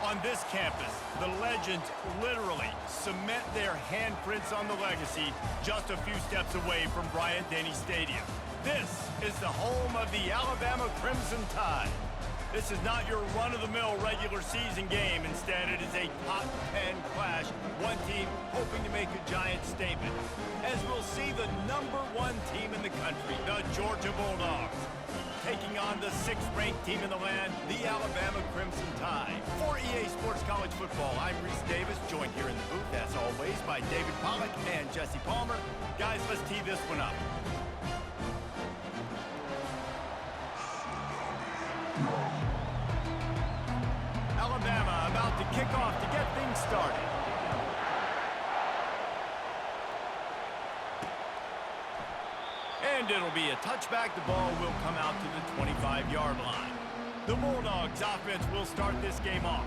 On this campus, the legends literally cement their handprints on the legacy just a few steps away from Bryant-Denny Stadium. This is the home of the Alabama Crimson Tide. This is not your run-of-the-mill regular season game. Instead, it is a top 10 clash, one team hoping to make a giant statement. As we'll see the #1 team in the country, the Georgia Bulldogs, taking on the 6th-ranked team in the land, the Alabama Crimson Tide. For EA Sports College Football, I'm Reese Davis, joined here in the booth, as always, by David Pollack and Jesse Palmer. Guys, let's tee this one up. Alabama about to kick off to get things started. And it'll be a touchback. The ball will come out to the 25-yard line. The Bulldogs offense will start this game off.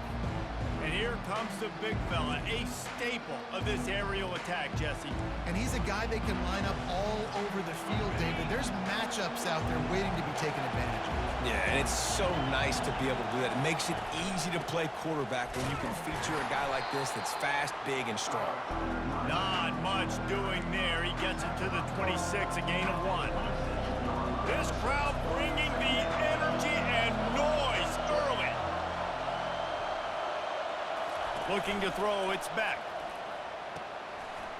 And here comes the big fella, a staple of this aerial attack, Jesse. And he's a guy they can line up all over the field, David. There's matchups out there waiting to be taken advantage of. Yeah, and it's so nice to be able to do that. It makes it easy to play quarterback when you can feature a guy like this that's fast, big, and strong. Not much doing there. He gets it to the 26, a gain of 1. This crowd bringing the energy and noise early. Looking to throw, it's Beck.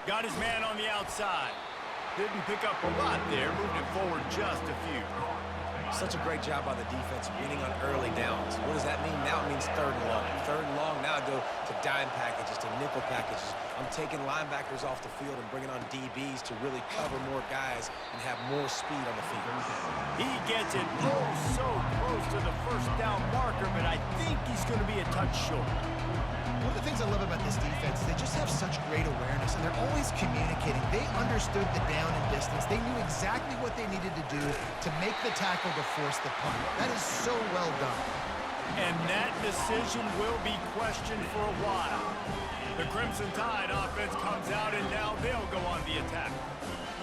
Got his man on the outside. Didn't pick up a lot there, moved it forward just a few. Such a great job by the defense winning on early downs. What does that mean? Now it means 3rd and long. 3rd and long, now I go to dime packages, to nickel packages. I'm taking linebackers off the field and bringing on DBs to really cover more guys and have more speed on the field. He gets it so close to the 1st down marker, but I think he's going to be a touch short. One of the things I love about this defense is they just have such great awareness, and they're always communicating. They understood the down and distance. They knew exactly what they needed to do to make the tackle to force the punt. That is so well done. And that decision will be questioned for a while. The Crimson Tide offense comes out, and now they'll go on the attack.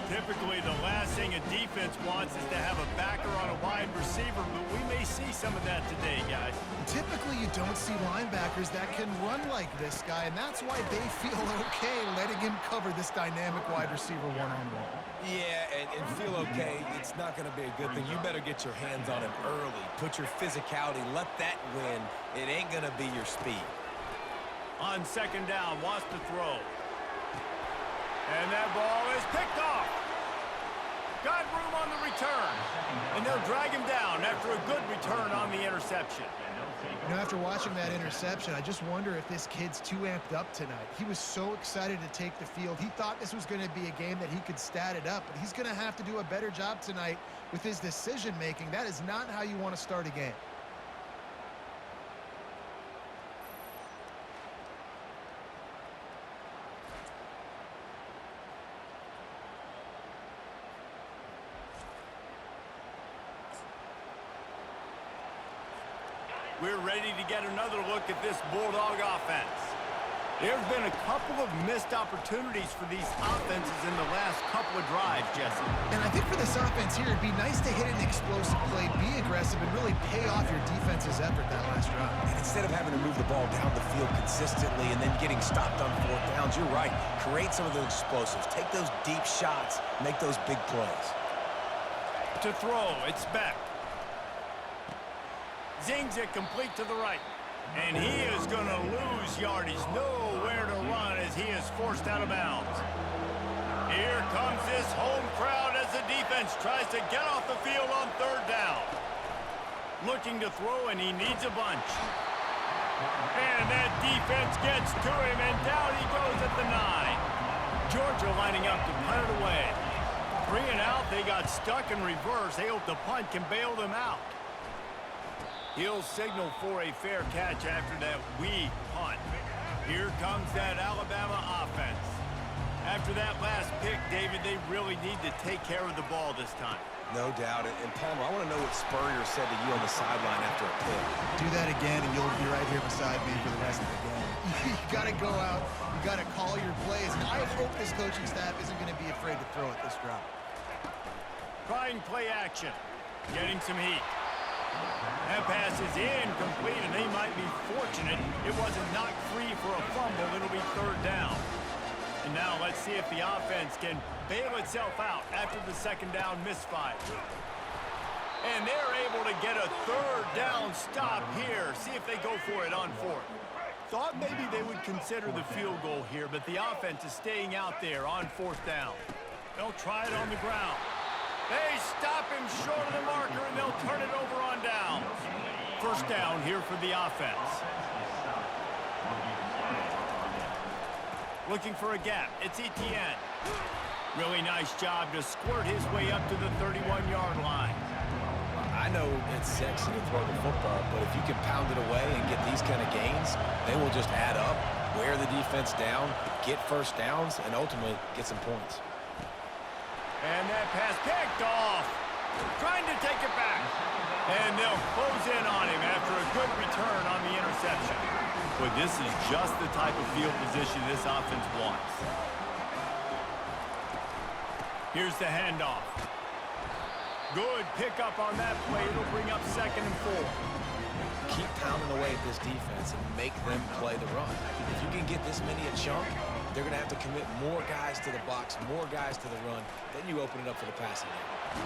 Typically, the last thing a defense wants is to have a backer on a wide receiver, but we may see some of that today, guys. Typically, you don't see linebackers that can run like this guy, and that's why they feel okay letting him cover this dynamic wide receiver one-on-one. Yeah, and feel okay. It's not going to be a good thing. You better get your hands on him early. Put your physicality. Let that win. It ain't going to be your speed. On 2nd down, wants to throw. And that ball is picked off. Got room on the return. And they'll drag him down after a good return on the interception. You know, after watching that interception, I just wonder if this kid's too amped up tonight. He was so excited to take the field. He thought this was going to be a game that he could stat it up, but he's going to have to do a better job tonight with his decision-making. That is not how you want to start a game. We're ready to get another look at this Bulldog offense. There have been a couple of missed opportunities for these offenses in the last couple of drives, Jesse. And I think for this offense here, it'd be nice to hit an explosive play, be aggressive, and really pay off your defense's effort that last drive. And instead of having to move the ball down the field consistently and then getting stopped on 4th downs, you're right. Create some of those explosives. Take those deep shots. Make those big plays. To throw, it's Beck. Zings it complete to the right. And he is going to lose yardage. Nowhere to run as he is forced out of bounds. Here comes this home crowd as the defense tries to get off the field on 3rd down. Looking to throw, and he needs a bunch. And that defense gets to him, and down he goes at the 9. Georgia lining up to punt it away. 3 and out, they got stuck in reverse. They hope the punt can bail them out. He'll signal for a fair catch after that weak punt. Here comes that Alabama offense. After that last pick, David, they really need to take care of the ball this time. No doubt. And Palmer, I want to know what Spurrier said to you on the sideline after a pick. Do that again, and you'll be right here beside me for the rest of the game. You got to go out. You got to call your plays. And I hope this coaching staff isn't going to be afraid to throw at this drop. Trying play action. Getting some heat. That pass is incomplete, and they might be fortunate it wasn't knocked free for a fumble. It'll be third down. And now let's see if the offense can bail itself out after the second down misfire. And they're able to get a third down stop here. See if they go for it on fourth. Thought maybe they would consider the field goal here, but the offense is staying out there on fourth down. They'll try it on the ground. They stop him short of the marker, and they'll turn it over on downs. First down here for the offense. Looking for a gap. It's Etienne. Really nice job to squirt his way up to the 31-yard line. I know it's sexy to throw the football, but if you can pound it away and get these kind of gains, they will just add up, wear the defense down, get first downs, and ultimately get some points. And that pass picked off. Trying to take it back. And they'll close in on him after a good return on the interception. But this is just the type of field position this offense wants. Here's the handoff. Good pickup on that play. It'll bring up 2nd and 4. Keep pounding away at this defense and make them play the run. If you can get this many a chunk, they're going to have to commit more guys to the box, more guys to the run. Then you open it up for the passing game.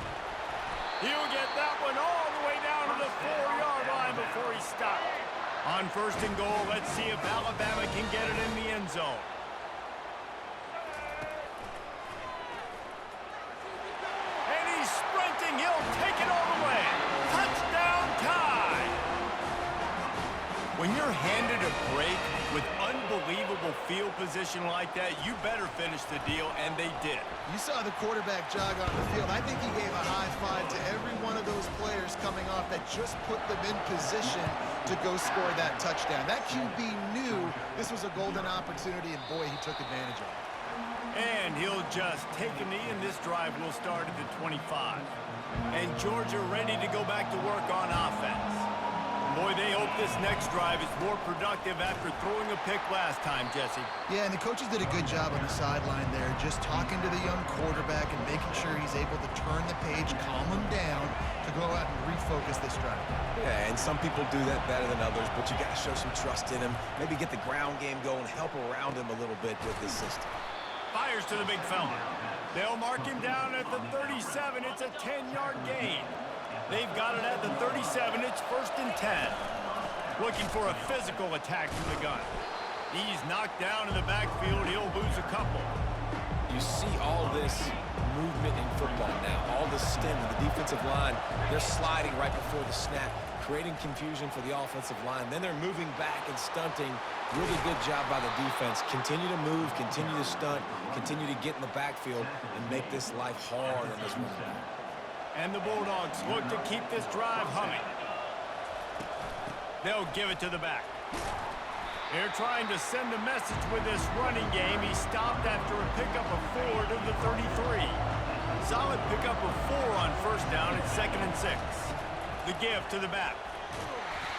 He'll get that one all the way down to the 4-yard line before he stopped. On 1st and goal, let's see if Alabama can get it in the end zone. And he's sprinting. He'll take it all the way. Touchdown tie. When you're handed a break with unbelievable field position like that, you better finish the deal, and they did. You saw the quarterback jog on the field. I think he gave a high five to every one of those players coming off that just put them in position to go score that touchdown. That QB knew this was a golden opportunity, and boy, he took advantage of it. And he'll just take a knee, and this drive will start at the 25. And Georgia ready to go back to work on offense. Boy, they hope this next drive is more productive after throwing a pick last time, Jesse. Yeah, and the coaches did a good job on the sideline there, just talking to the young quarterback and making sure he's able to turn the page, calm him down to go out and refocus this drive. Yeah, and some people do that better than others, but you got to show some trust in him. Maybe get the ground game going, help around him a little bit with this system. Fires to the big fella. They'll mark him down at the 37. It's a 10-yard gain. They've got it at the 37. It's 1st and 10. Looking for a physical attack from the gun. He's knocked down in the backfield. He'll lose a couple. You see all this movement in football now. All the stem of the defensive line. They're sliding right before the snap, creating confusion for the offensive line. Then they're moving back and stunting. Really good job by the defense. Continue to move, continue to stunt, continue to get in the backfield and make this life hard on this running back. And the Bulldogs look to keep this drive humming. They'll give it to the back. They're trying to send a message with this running game. He stopped after a pickup of 4 to the 33. Solid pickup of 4 on 1st down. It's 2nd and 6. The give to the back.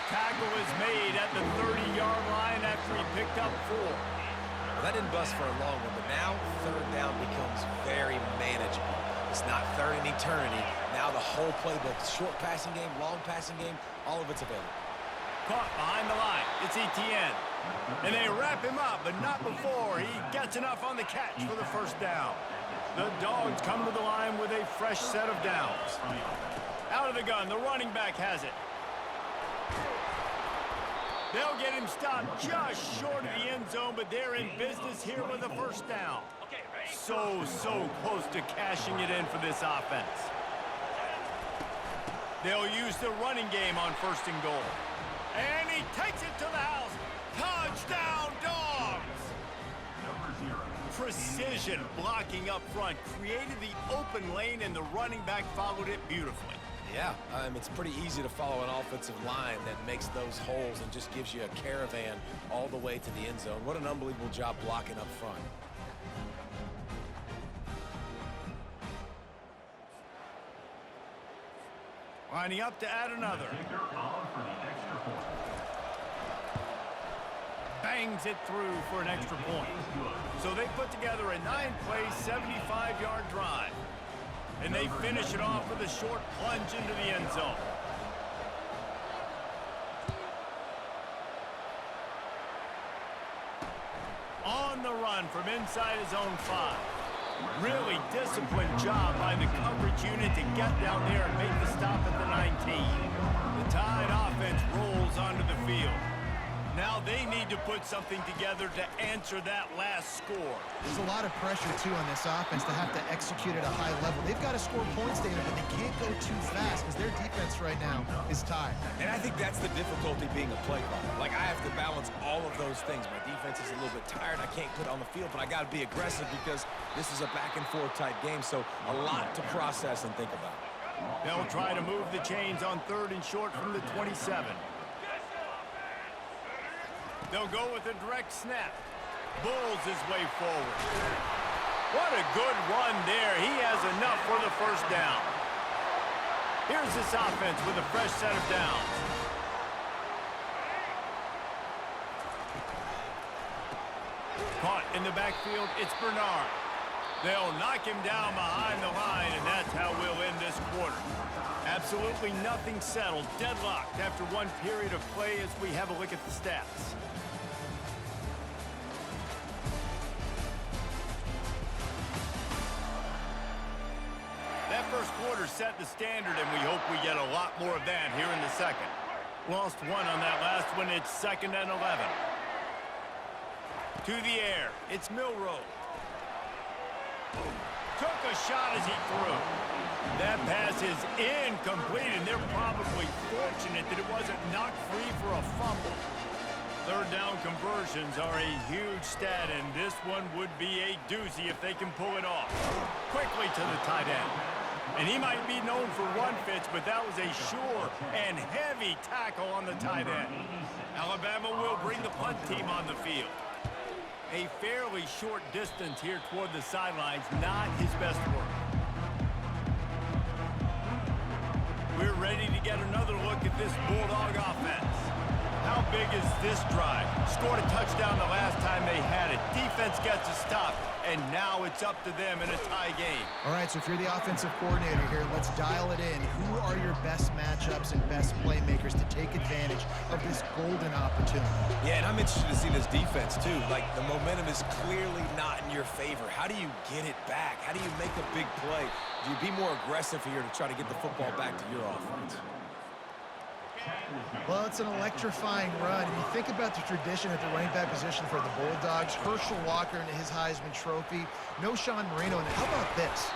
Tackle is made at the 30-yard line after he picked up 4. Well, that didn't bust for a long one, but now 3rd down becomes very manageable. It's not 3rd in eternity. Now the whole playbook, short passing game, long passing game, all of it's available. Caught behind the line. It's Etienne. And they wrap him up, but not before he gets enough on the catch for the 1st down. The Dogs come to the line with a fresh set of downs. Out of the gun, the running back has it. They'll get him stopped just short of the end zone, but they're in business here with a 1st down. So close to cashing it in for this offense. They'll use the running game on 1st and goal. And he takes it to the house. Touchdown, Dogs! Precision blocking up front created the open lane, and the running back followed it beautifully. Yeah, it's pretty easy to follow an offensive line that makes those holes and just gives you a caravan all the way to the end zone. What an unbelievable job blocking up front. Lining up to add another. Bangs it through for an extra point. So they put together a 9-play, 75-yard drive. And they finish it off with a short plunge into the end zone. from inside his own 5. Really disciplined job by the coverage unit to get down there and make the stop at the 19. The Tide offense rolls onto the field. Now they need to put something together to answer that last score. There's a lot of pressure, too, on this offense to have to execute at a high level. They've got to score points, David, but they can't go too fast because their defense right now is tired. And I think that's the difficulty being a play caller. Like, I have to balance all of those things. My defense is a little bit tired. I can't put it on the field, but I got to be aggressive because this is a back-and-forth type game, so a lot to process and think about. They'll try to move the chains on 3rd and short from the 27. They'll go with a direct snap. Bulls his way forward. What a good run there. He has enough for the first down. Here's this offense with a fresh set of downs. Caught in the backfield, it's Bernard. They'll knock him down behind the line, and that's how we'll end this quarter. Absolutely nothing settled, deadlocked after one period of play as we have a look at the stats. That first quarter set the standard, and we hope we get a lot more of that here in the second. Lost one on that last one. It's 2nd and 11. To the air. It's Milroe. Took a shot as he threw. That pass is incomplete, and they're probably fortunate that it wasn't knocked free for a fumble. 3rd down conversions are a huge stat, and this one would be a doozy if they can pull it off. Quickly to the tight end. And he might be known for run fits, but that was a sure and heavy tackle on the tight end. Alabama will bring the punt team on the field. A fairly short distance here toward the sidelines, not his best work. We're ready to get another look at this Bulldog offense. How big is this drive? Scored a touchdown the last time they had it. Defense gets a stop, and now it's up to them in a tie game. All right, so if you're the offensive coordinator here, let's dial it in. Who are your best matchups and best playmakers to take advantage of this golden opportunity? Yeah, and I'm interested to see this defense, too. Like, the momentum is clearly not in your favor. How do you get it back? How do you make a big play? Do you be more aggressive here to try to get the football back to your offense? Well, it's an electrifying run. You think about the tradition at the running back position for the Bulldogs. Herschel Walker and his Heisman Trophy. No Sean Marino. And how about this?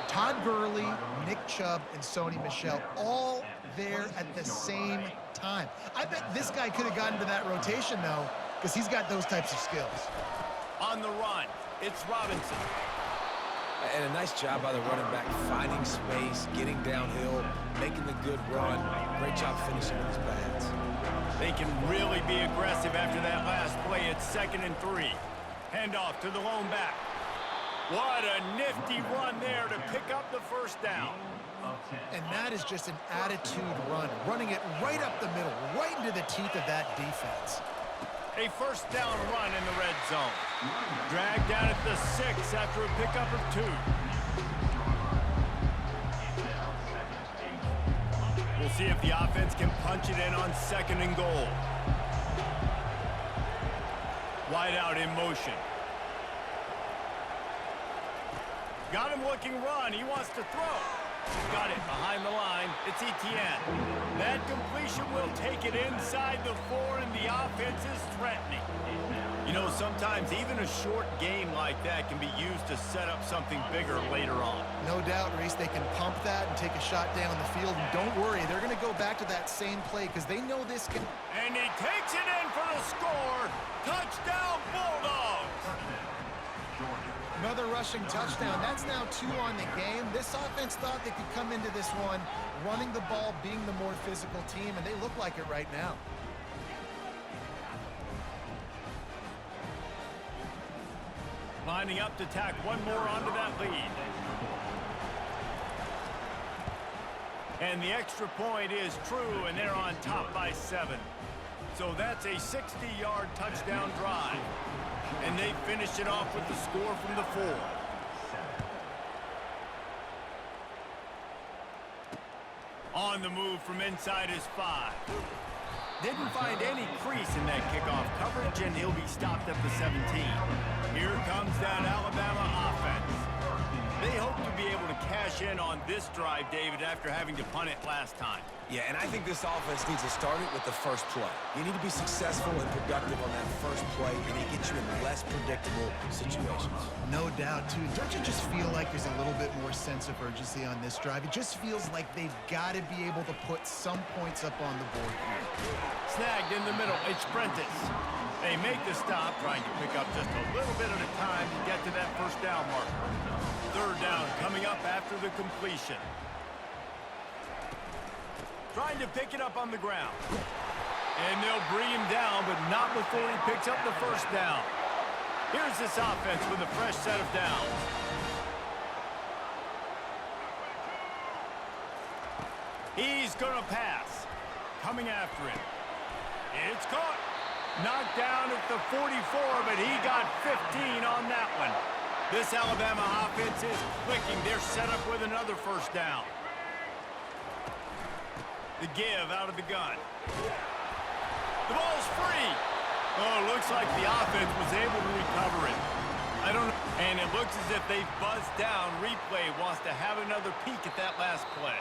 Todd Gurley, Nick Chubb, and Sony Michel all there at the same time. I bet this guy could have gotten into that rotation, though, because he's got those types of skills. On the run, it's Robinson. And a nice job by the running back, finding space, getting downhill, making the good run. Great job finishing with his pads. They can really be aggressive after that last play. It's 2nd and 3. Handoff to the lone back. What a nifty run there to pick up the first down. And that is just an attitude run, running it right up the middle, right into the teeth of that defense. A first down run in the red zone. Dragged down at the 6 after a pickup of 2. We'll see if the offense can punch it in on 2nd and goal. Wide out in motion. Got him looking run. He wants to throw. Got it behind the line. It's Etienne. That completion will take it inside the 4, and the offense is threatening. You know, sometimes even a short game like that can be used to set up something bigger later on. No doubt, Reese, they can pump that and take a shot down the field. And don't worry, they're going to go back to that same play because they know this can... And he takes it in for the score. Touchdown, Bulldogs! Another rushing touchdown. That's now 2 on the game. This offense thought they could come into this one running the ball, being the more physical team, and they look like it right now. Lining up to tack one more onto that lead. And the extra point is true, and they're on top by 7. So that's a 60-yard touchdown drive. And they finish it off with the score from the 4. On the move from inside his 5. Didn't find any crease in that kickoff coverage, and he'll be stopped at the 17. Here comes that Alabama offense. They hope to be able to cash in on this drive, David, after having to punt it last time. Yeah, and I think this offense needs to start it with the first play. You need to be successful and productive on that first play, and it gets you in less predictable situations. No doubt, too. Don't you just feel like there's a little bit more sense of urgency on this drive? It just feels like they've got to be able to put some points up on the board here. Snagged in the middle. It's Prentice. They make the stop, trying to pick up just a little bit at a time to get to that first down marker. Third down coming up after the completion. Trying to pick it up on the ground. And they'll bring him down, but not before he picks up the first down. Here's this offense with a fresh set of downs. He's going to pass. Coming after him. It's caught. Knocked down at the 44, but he got 15 on that one. This Alabama offense is clicking. They're set up with another first down. The give out of the gun. The ball's free. Oh, looks like the offense was able to recover it. I don't know. And it looks as if they've buzzed down. Replay wants to have another peek at that last play.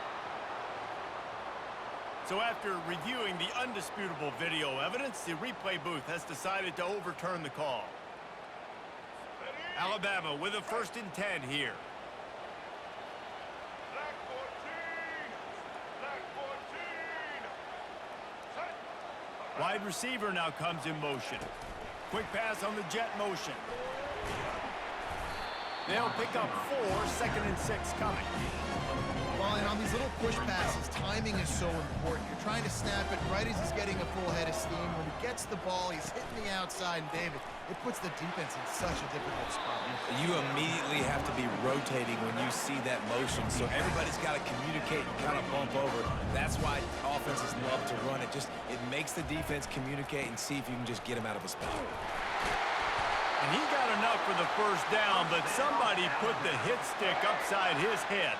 So after reviewing the undisputable video evidence, the replay booth has decided to overturn the call. Alabama with a 1st and 10 here. Wide receiver now comes in motion. Quick pass on the jet motion. They'll pick up 4, 2nd and 6 coming. Well, and on these little push passes, timing is so important. You're trying to snap it right as he's getting a full head of steam. When he gets the ball, he's hitting the outside, and David, it puts the defense in such a difficult spot. You immediately have to be rotating when you see that motion, so everybody's got to communicate and kind of bump over. That's why offenses love to run it. It makes the defense communicate and see if you can just get him out of a spot. And he got enough for the first down, but somebody put the hit stick upside his head.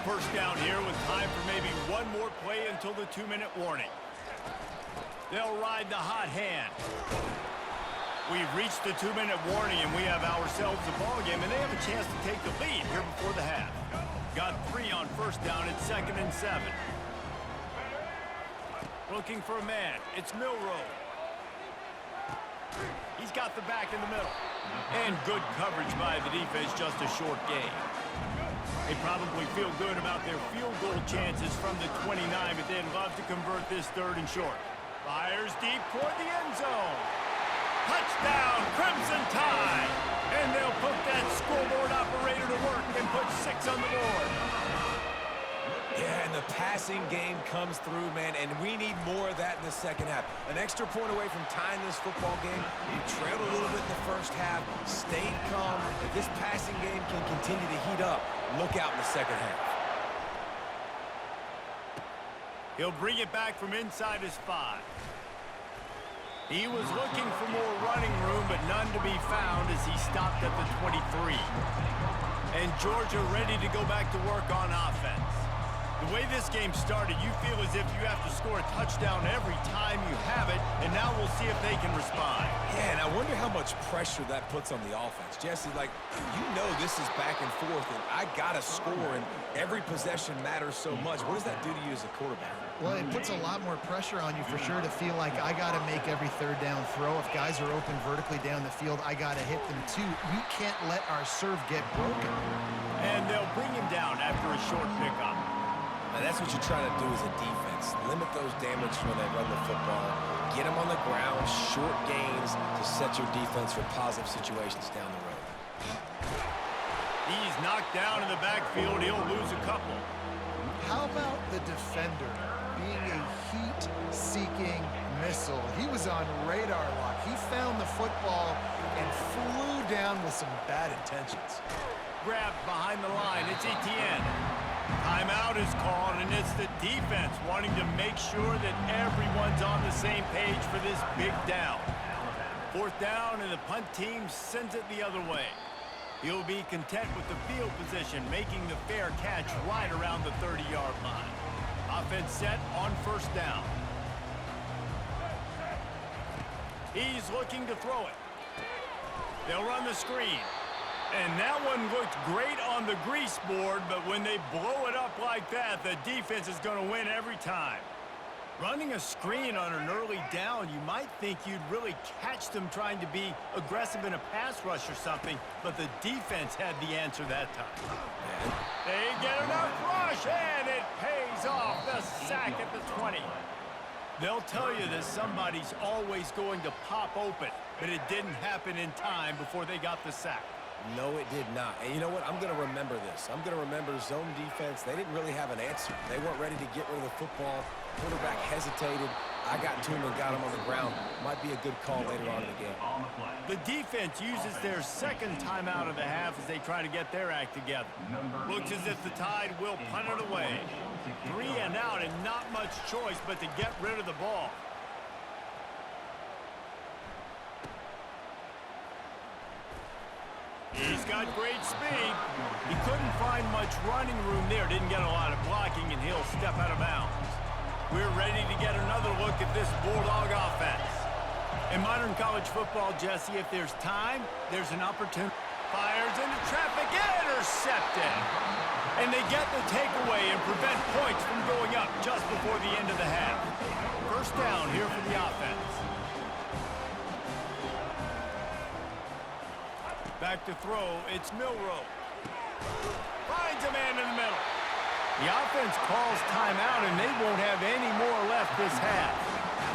First down here with time for maybe one more play until the 2-minute warning. They'll ride the hot hand. We've reached the 2-minute warning, and we have ourselves a ball game, and they have a chance to take the lead here before the half. Got 3 on first down. It's 2nd and 7. Looking for a man. It's Milroe. He's got the back in the middle. And good coverage by the defense, just a short gain. They probably feel good about their field goal chances from the 29, but they'd love to convert this 3rd and short. Fires deep toward the end zone. Touchdown, Crimson Tide! And they'll put that scoreboard operator to work and put 6 on the board. Yeah, and the passing game comes through, man, and we need more of that in the second half. An extra point away from tying this football game. You trailed a little bit in the first half, stayed calm. If this passing game can continue to heat up, look out in the second half. He'll bring it back from inside his 5. He was looking for more running room, but none to be found as he stopped at the 23. And Georgia ready to go back to work on offense. The way this game started, you feel as if you have to score a touchdown every time you have it, and now we'll see if they can respond. Yeah, and I wonder how much pressure that puts on the offense. Jesse, this is back and forth, and I got to score, and every possession matters so much. What does that do to you as a quarterback? Well, it puts a lot more pressure on you for sure to feel like I got to make every 3rd down throw. If guys are open vertically down the field, I got to hit them too. We can't let our serve get broken. And they'll bring him down after a short pickup. And that's what you try to do as a defense. Limit those damage when they run the football. Get them on the ground, short gains to set your defense for positive situations down the road. He's knocked down in the backfield. He'll lose a couple. How about the defender being a heat-seeking missile? He was on radar lock. He found the football and flew down with some bad intentions. Grabbed behind the line. It's Etienne. Timeout is called, and it's the defense wanting to make sure that everyone's on the same page for this big down. 4th down, and the punt team sends it the other way. He'll be content with the field position, making the fair catch right around the 30-yard line. Offense set on 1st down. He's looking to throw it. They'll run the screen. And that one looked great on the grease board, but when they blow it up like that, the defense is going to win every time. Running a screen on an early down, you might think you'd really catch them trying to be aggressive in a pass rush or something, but the defense had the answer that time. They get enough rush, and it pays off. The sack at the 20. They'll tell you that somebody's always going to pop open, but it didn't happen in time before they got the sack. No, it did not. And you know what? I'm going to remember this. I'm going to remember zone defense. They didn't really have an answer. They weren't ready to get rid of the football. Quarterback hesitated. I got to him and got him on the ground. Might be a good call later on in the game. The defense uses their second timeout of the half as they try to get their act together. Looks as if the Tide will punt it away. 3 and out and not much choice but to get rid of the ball. He's got great speed. He couldn't find much running room there. Didn't get a lot of blocking, and he'll step out of bounds. We're ready to get another look at this Bulldog offense. In modern college football, Jesse, if there's time, there's an opportunity. Fires into traffic, intercepted. And they get the takeaway and prevent points from going up just before the end of the half. First down here for the offense. Back to throw, it's Milroe. Finds a man in the middle. The offense calls timeout, and they won't have any more left this half.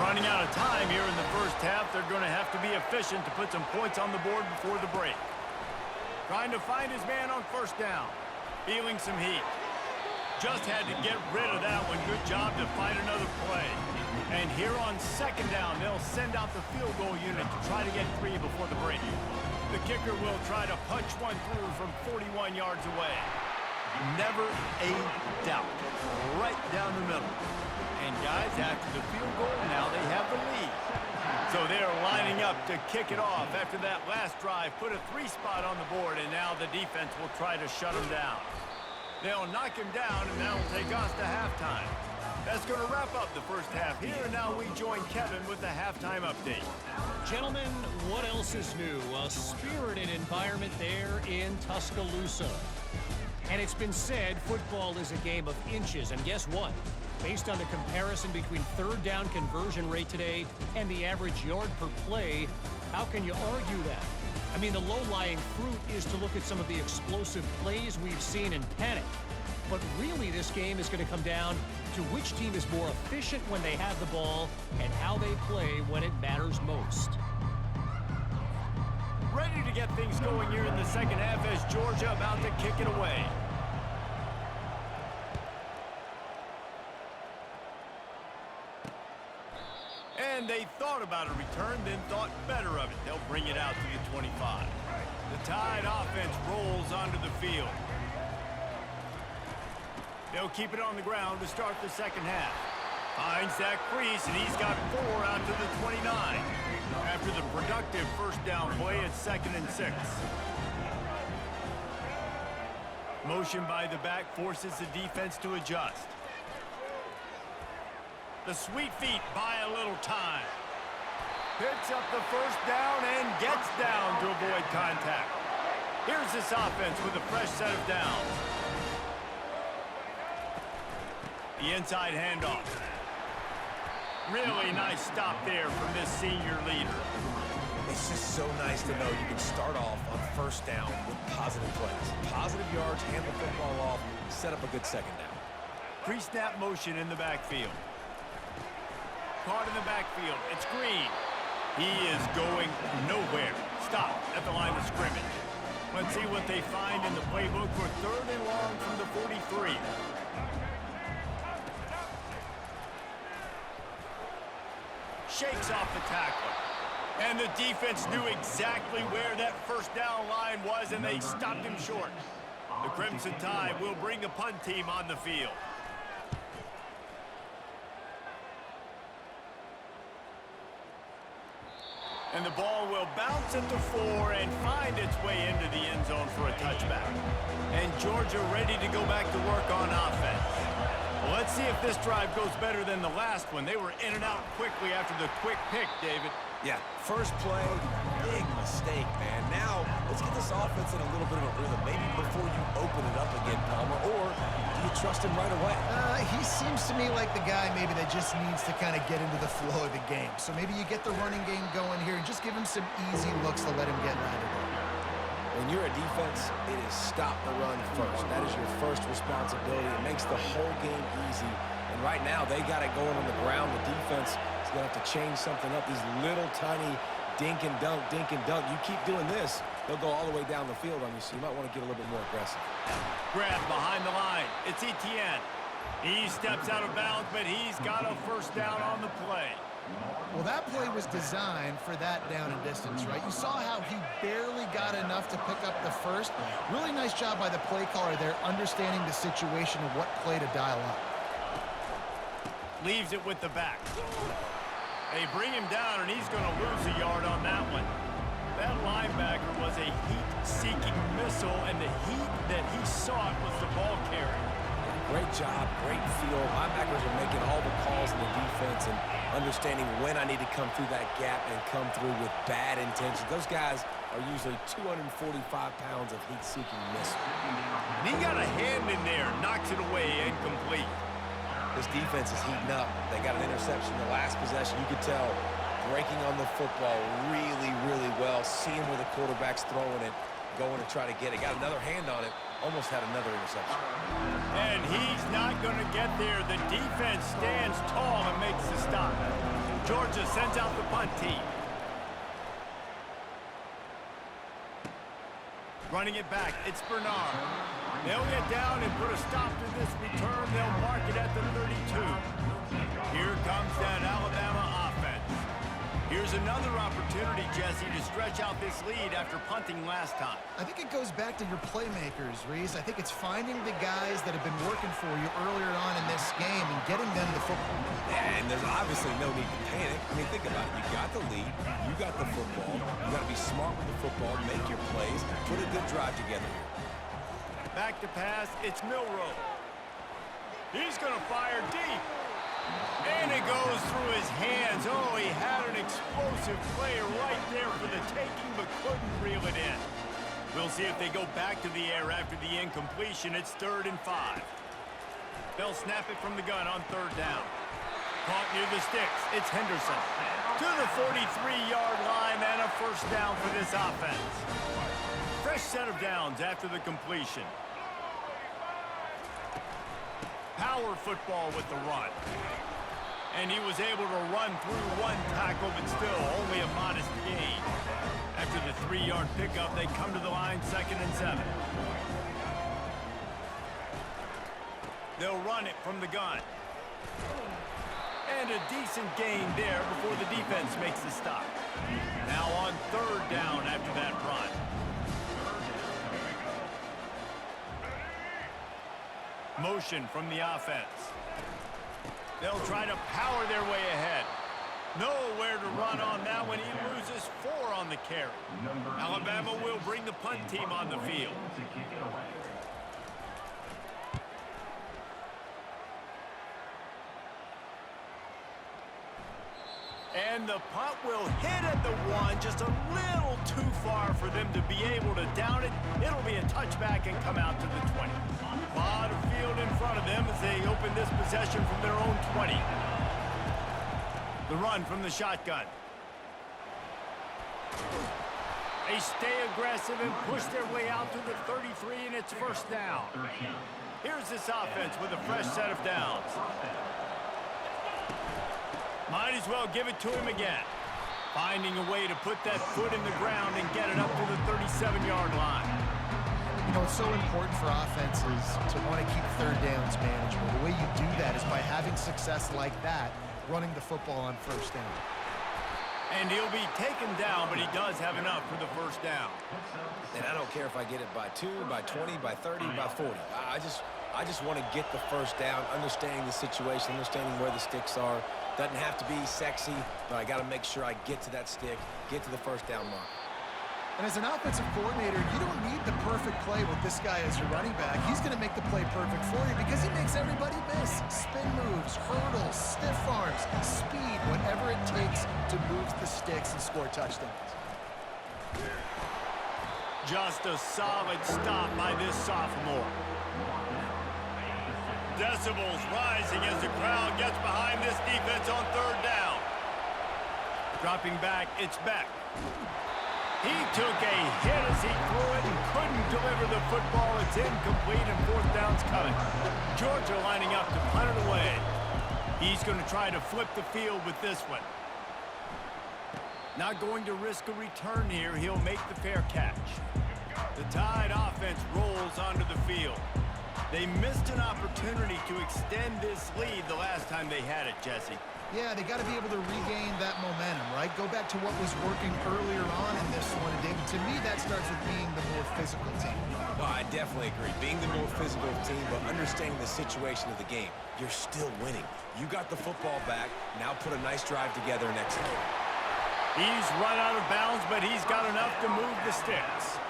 Running out of time here in the first half, they're going to have to be efficient to put some points on the board before the break. Trying to find his man on first down. Feeling some heat. Just had to get rid of that one. Good job to find another play. And here on second down, they'll send out the field goal unit to try to get 3 before the break. The kicker will try to punch one through from 41 yards away. Never a doubt. Right down the middle. And guys, after the field goal, now they have the lead. So they're lining up to kick it off after that last drive. Put a 3 spot on the board, and now the defense will try to shut him down. They'll knock him down, and that'll take us to halftime. That's going to wrap up the first half here, and now we join Kevin with the halftime update. Gentlemen, what else is new? A spirited environment there in Tuscaloosa. And it's been said football is a game of inches, and guess what? Based on the comparison between third down conversion rate today and the average yard per play, how can you argue that? I mean, the low-lying fruit is to look at some of the explosive plays we've seen in Panic. But really, this game is going to come down to which team is more efficient when they have the ball and how they play when it matters most. Ready to get things going here in the second half as Georgia about to kick it away. And they thought about a return, then thought better of it. They'll bring it out to the 25. The Tide offense rolls onto the field. They'll keep it on the ground to start the second half. Finds Zach Priest, and he's got 4 out to the 29. After the productive first down play, it's 2nd and 6. Motion by the back forces the defense to adjust. The sweet feet buy a little time. Picks up the first down and gets down to avoid contact. Here's this offense with a fresh set of downs. The inside handoff. Really nice stop there from this senior leader. It's just so nice to know you can start off on first down with positive plays. Positive yards, hand the football off, set up a good second down. Pre-snap motion in the backfield. Caught in the backfield. It's Green. He is going nowhere. Stop at the line of scrimmage. Let's see what they find in the playbook for 3rd and long from the 43. Shakes off the tackler. And the defense knew exactly where that first down line was, and they stopped him short. The Crimson Tide will bring the punt team on the field. And the ball will bounce at the 4 and find its way into the end zone for a touchback. And Georgia ready to go back to work on offense. Well, let's see if this drive goes better than the last one. They were in and out quickly after the quick pick, David. Yeah, first play, big mistake, man. Now, let's get this offense in a little bit of a rhythm. Maybe before you open it up again, Palmer, or do you trust him right away? He seems to me like the guy maybe that just needs to kind of get into the flow of the game. So maybe you get the running game going here and just give him some easy looks to let him get landed on. When you're a defense, it is stop the run first. That is your first responsibility. It makes the whole game easy. And right now, they got it going on the ground. The defense is going to have to change something up. These little tiny dink and dunk, dink and dunk. You keep doing this, they'll go all the way down the field on you, so you might want to get a little bit more aggressive. Grab behind the line. It's Etienne. He steps out of bounds, but he's got a first down on the play. Well, that play was designed for that down and distance, right? You saw how he barely got enough to pick up the first. Really nice job by the play caller there, understanding the situation and what play to dial up. Leaves it with the back. They bring him down, and he's going to lose a yard on that one. That linebacker was a heat-seeking missile, and the heat that he sought was the ball carrier. Great job, great feel. Linebackers are making all the calls in the defense and understanding when I need to come through that gap and come through with bad intentions. Those guys are usually 245 pounds of heat-seeking missile. And he got a hand in there, knocks it away, incomplete. This defense is heating up. They got an interception the last possession. You could tell breaking on the football really, really well, seeing where the quarterback's throwing it, going to try to get it. Got another hand on it. Almost had another interception. And he's not going to get there. The defense stands tall and makes the stop. Georgia sends out the punt team. Running it back, it's Bernard. They'll get down and put a stop to this return. They'll mark it at the 32. Here comes that Alabama offense. Here's another opportunity, Jesse, to stretch out this lead after punting last time. I think it goes back to your playmakers, Reese. I think it's finding the guys that have been working for you earlier on in this game and getting them the football. And there's obviously no need to panic. I mean, think about it. You got the lead. You got the football. You got to be smart with the football, make your plays, put a good drive together here. Back to pass, it's Milroe. He's going to fire deep. And it goes through his hands. Oh, he had an explosive play right there for the taking, but couldn't reel it in. We'll see if they go back to the air after the incompletion. It's 3rd and 5. They'll snap it from the gun on 3rd down. Caught near the sticks. It's Henderson. To the 43-yard line and a first down for this offense. Fresh set of downs after the completion. Power football with the run. And he was able to run through one tackle, but still only a modest gain. After the 3-yard pickup, they come to the line 2nd and 7. They'll run it from the gun. And a decent gain there before the defense makes the stop. Now on 3rd down after that run. Motion from the offense. They'll try to power their way ahead. Nowhere to run on that one. He loses 4 on the carry. Alabama will bring the punt team on the field. And the punt will hit at the 1, just a little too far for them to be able to down it. It'll be a touchback and come out to the 20. A lot of field in front of them as they open this possession from their own 20. The run from the shotgun. They stay aggressive and push their way out to the 33, and it's first down. Here's this offense with a fresh set of downs. Might as well give it to him again. Finding a way to put that foot in the ground and get it up to the 37-yard line. You know, it's so important for offenses to want to keep 3rd downs manageable. The way you do that is by having success like that, running the football on 1st down. And he'll be taken down, but he does have enough for the first down. And I don't care if I get it by 2, by 20, by 30, by 40. I just want to get the first down, understanding the situation, understanding where the sticks are. Doesn't have to be sexy, but I got to make sure I get to that stick, get to the first down mark. And as an offensive coordinator, you don't need the perfect play with this guy as your running back. He's going to make the play perfect for you because he makes everybody miss. Spin moves, hurdles, stiff arms, speed, whatever it takes to move the sticks and score touchdowns. Just a solid stop by this sophomore. Decibels rising as the crowd gets behind this defense on third down. Dropping back, it's Beck. He took a hit as he threw it and couldn't deliver the football. It's incomplete and fourth down's coming. Georgia lining up to punt it away. He's going to try to flip the field with this one. Not going to risk a return here. He'll make the fair catch. The Tide offense rolls onto the field. They missed an opportunity to extend this lead the last time they had it, Jesse. Yeah, they got to be able to regain that momentum, right? Go back to what was working earlier on in this one. And David, to me, that starts with being the more physical team. No, I definitely agree. Being the more physical team, but understanding the situation of the game. You're still winning. You got the football back. Now put a nice drive together and execute. He's run out of bounds, but he's got enough to move the sticks.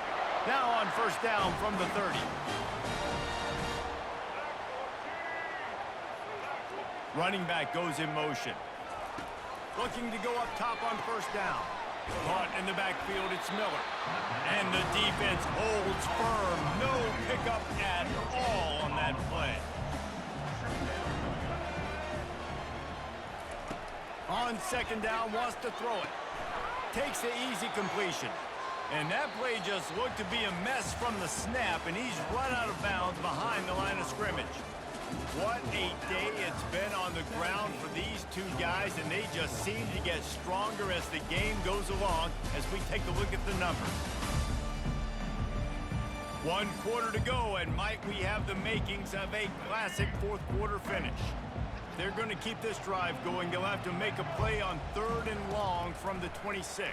Now on first down from the 30. Running back goes in motion. Looking to go up top on first down. Caught in the backfield, it's Miller. And the defense holds firm. No pickup at all on that play. On second down, wants to throw it. Takes the easy completion. And that play just looked to be a mess from the snap, and he's run out of bounds behind the line of scrimmage. What a day it's been on the ground for these two guys, and they just seem to get stronger as the game goes along as we take a look at the numbers. 1 quarter to go, and might we have the makings of a classic fourth quarter finish. They're going to keep this drive going. They'll have to make a play on third and long from the 26.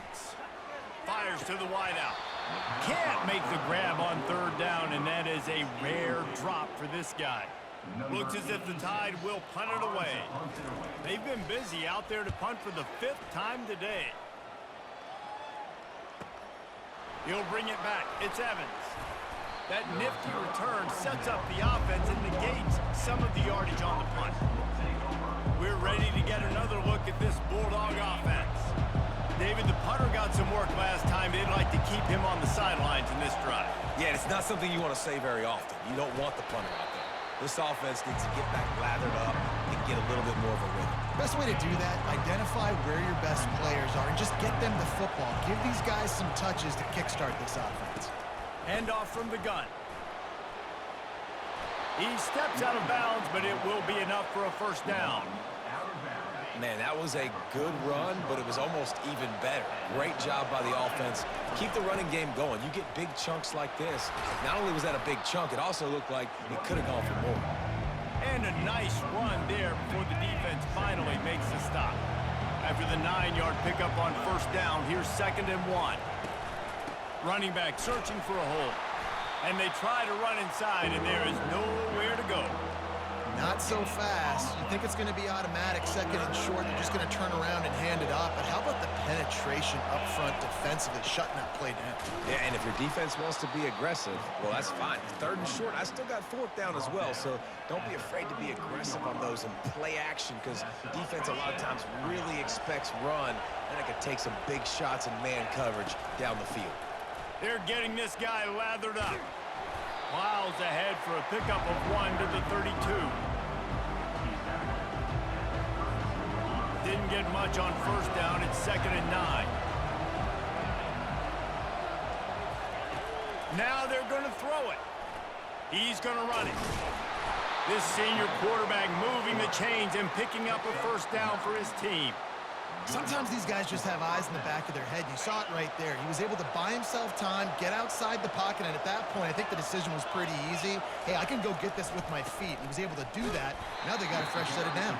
Fires to the wideout. Can't make the grab on third down, and that is a rare drop for this guy. Looks as if the Tide will punt it away. They've been busy out there to punt for the 5th time today. He'll bring it back. It's Evans. That nifty return sets up the offense and negates some of the yardage on the punt. We're ready to get another look at this Bulldog offense. David, the punter got some work last time. They'd like to keep him on the sidelines in this drive. Yeah, it's not something you want to say very often. You don't want the punter out there. This offense needs to get back lathered up and get a little bit more of a rhythm. Best way to do that, identify where your best players are and just get them the football. Give these guys some touches to kickstart this offense. Hand off from the gun. He steps out of bounds, but it will be enough for a first down. Man, that was a good run, but it was almost even better. Great job by the offense. Keep the running game going. You get big chunks like this. Not only was that a big chunk, it also looked like it could have gone for more. And a nice run there before the defense finally makes the stop. After the 9-yard pickup on first down, here's 2nd and 1. Running back searching for a hole. And they try to run inside, and there is nowhere to go. Not so fast. You think it's going to be automatic, 2nd and short. They're just going to turn around and hand it off. But how about the penetration up front defensively, shutting that play down? Yeah, and if your defense wants to be aggressive, well, that's fine. 3rd and short, I still got 4th down as well. So don't be afraid to be aggressive on those and play action, because defense a lot of times really expects run, and it can take some big shots in man coverage down the field. They're getting this guy lathered up. Plows ahead for a pickup of 1 to the 32. Didn't get much on first down. It's 2nd and 9. Now they're going to throw it. He's going to run it. This senior quarterback moving the chains and picking up a first down for his team. Sometimes these guys just have eyes in the back of their head. You saw it right there. He was able to buy himself time, get outside the pocket, and at that point, I think the decision was pretty easy. Hey, I can go get this with my feet. He was able to do that. Now they got a fresh set of downs.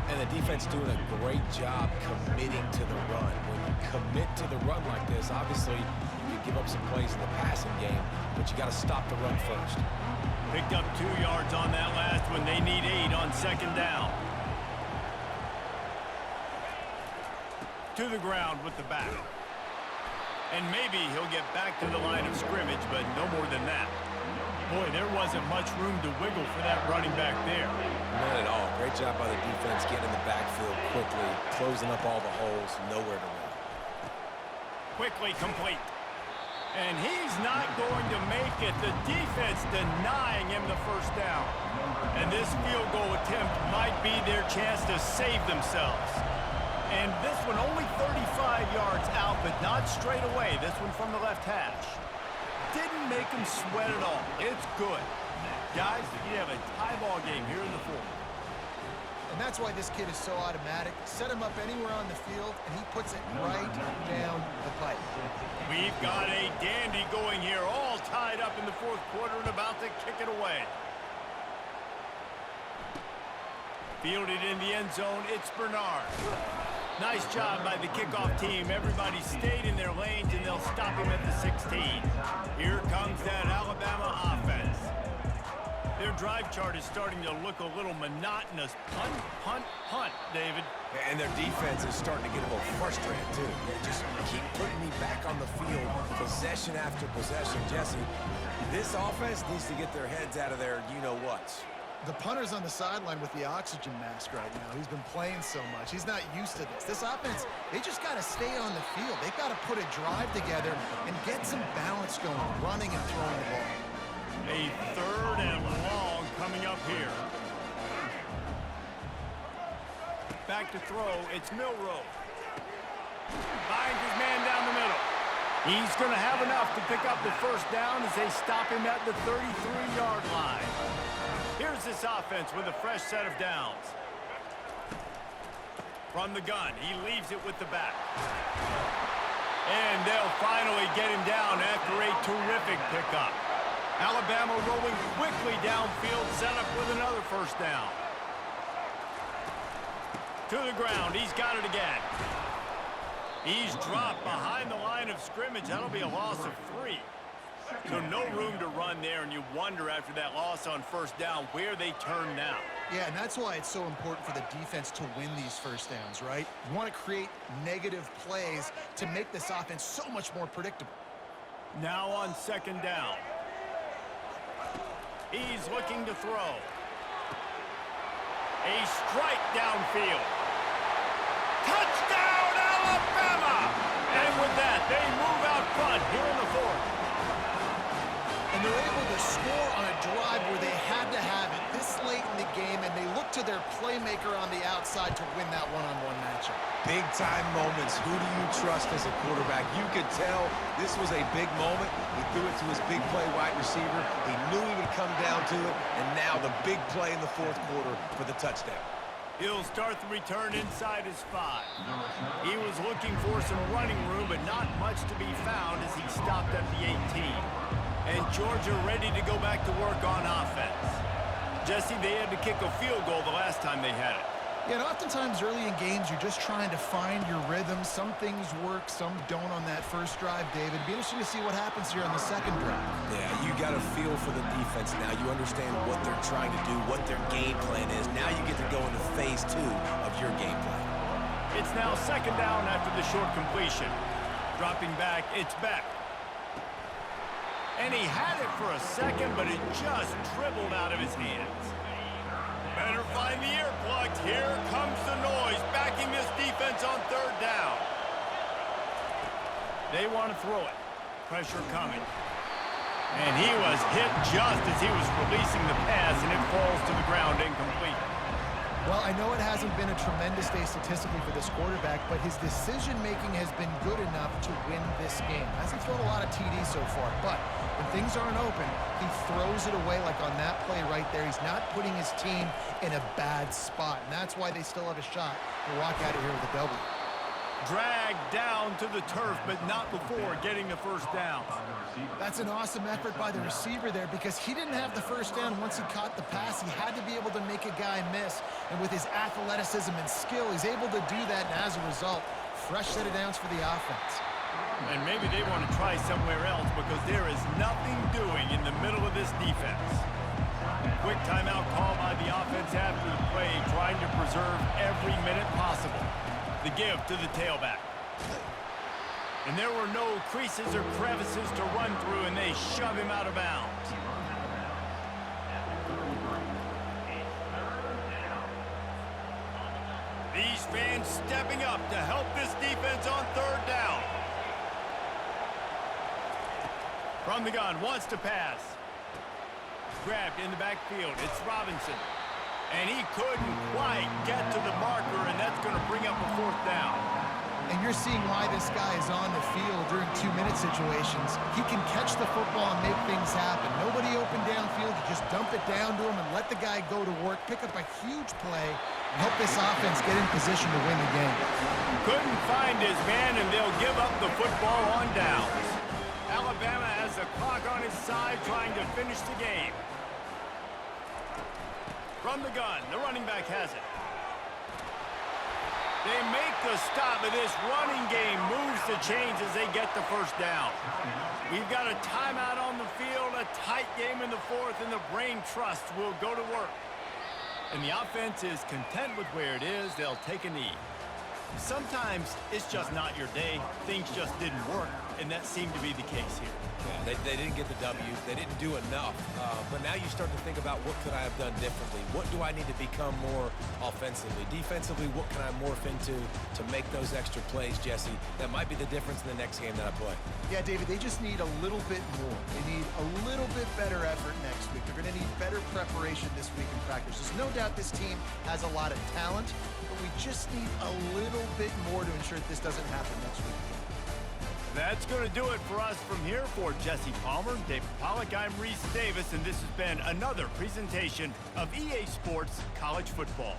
And the defense doing a great job committing to the run. When you commit to the run like this, obviously, you can give up some plays in the passing game, but you got to stop the run first. Picked up 2 yards on that last one. They need 8 on 2nd down. To the ground with the back. And maybe he'll get back to the line of scrimmage, but no more than that. Boy, there wasn't much room to wiggle for that running back there. Not at all. Great job by the defense getting in the backfield quickly, closing up all the holes, nowhere to run. Quickly complete. And he's not going to make it. The defense denying him the first down. And this field goal attempt might be their chance to save themselves. And this one only 35 yards out, but not straight away. This one from the left hash. Didn't make him sweat at all. It's good. Guys, you have a tie ball game here in the fourth. And that's why this kid is so automatic. Set him up anywhere on the field, and he puts it right down the pipe. We've got a dandy going here, all tied up in the fourth quarter and about to kick it away. Fielded in the end zone, it's Bernard. Nice job by the kickoff team. Everybody stayed in their lanes, and they'll stop him at the 16. Here comes that Alabama offense. Their drive chart is starting to look a little monotonous. Punt, punt, punt, David. And their defense is starting to get a little frustrated, too. They just keep putting me back on the field, possession after possession. Jesse, this offense needs to get their heads out of their you-know-whats. The punter's on the sideline with the oxygen mask right now. He's been playing so much. He's not used to this. This offense, they just got to stay on the field. They've got to put a drive together and get some balance going, running and throwing the ball. A third and long coming up here. Back to throw, it's Milroe. Finds his man down the middle. He's going to have enough to pick up the first down as they stop him at the 33-yard line. Here's this offense with a fresh set of downs. From the gun, he leaves it with the back. And they'll finally get him down after a terrific pickup. Alabama rolling quickly downfield, set up with another first down. To the ground, he's got it again. He's dropped behind the line of scrimmage. That'll be a loss of 3. So no room to run there, and you wonder after that loss on first down where they turn now. Yeah, and that's why it's so important for the defense to win these first downs, right? You want to create negative plays to make this offense so much more predictable. Now on second down. He's looking to throw. A strike downfield. Touchdown, Alabama! And with that, they move out front here in the fourth. And they're able to score on a drive where they had to have it this late in the game, and they look to their playmaker on the outside to win that one-on-one matchup. Big-time moments. Who do you trust as a quarterback? You could tell this was a big moment. He threw it to his big play wide receiver. He knew he would come down to it, and now the big play in the fourth quarter for the touchdown. He'll start the return inside his 5. He was looking for some running room, but not much to be found as he stopped at the 18. And Georgia ready to go back to work on offense. Jesse, they had to kick a field goal the last time they had it. Yeah, and oftentimes early in games, you're just trying to find your rhythm. Some things work, some don't on that first drive, David. It'd be interesting to see what happens here on the second drive. Yeah, you got a feel for the defense now. You understand what they're trying to do, what their game plan is. Now you get to go into phase 2 of your game plan. It's now second down after the short completion. Dropping back, it's Beck. And he had it for a second, but it just dribbled out of his hands. Better find the earplugs. Here comes the noise, backing this defense on third down. They want to throw it. Pressure coming. And he was hit just as he was releasing the pass, and it falls to the ground incomplete. Well, I know it hasn't been a tremendous day statistically for this quarterback, but his decision-making has been good enough to win this game. Hasn't thrown a lot of TDs so far, but when things aren't open, he throws it away like on that play right there. He's not putting his team in a bad spot, and that's why they still have a shot to walk out of here with a W. Dragged down to the turf, but not before getting the first down. That's an awesome effort by the receiver there because he didn't have the first down once he caught the pass. He had to be able to make a guy miss, and with his athleticism and skill, he's able to do that, and as a result, fresh set of downs for the offense. And maybe they want to try somewhere else because there is nothing doing in the middle of this defense. Quick timeout call by the offense after the play, trying to preserve every minute possible. The give to the tailback. And there were no creases or crevices to run through, and they shove him out of bounds. These fans stepping up to help this defense on third down. From the gun, wants to pass. Grabbed in the backfield. It's Robinson. And he couldn't quite get to the marker, and that's going to bring up a fourth down. And you're seeing why this guy is on the field during 2-minute situations. He can catch the football and make things happen. Nobody open downfield. You just dump it down to him and let the guy go to work, pick up a huge play, and help this offense get in position to win the game. Couldn't find his man, and they'll give up the football on downs. Alabama has the clock on his side, trying to finish the game. From the gun, the running back has it. They make the stop, and this running game moves the chains as they get the first down. We've got a timeout on the field, a tight game in the fourth, and the brain trust will go to work. And the offense is content with where it is. They'll take a knee. Sometimes it's just not your day. Things just didn't work, and that seemed to be the case here. Yeah, they didn't get the W. They didn't do enough. But now you start to think about what could I have done differently? What do I need to become more offensively? Defensively, what can I morph into to make those extra plays, Jesse? That might be the difference in the next game that I play. Yeah, David, they just need a little bit more. They need a little bit better effort next week. They're going to need better preparation this week in practice. There's no doubt this team has a lot of talent, but we just need a little bit more to ensure that this doesn't happen next week. That's going to do it for us from here. For Jesse Palmer, David Pollack, I'm Reese Davis, and this has been another presentation of EA Sports College Football.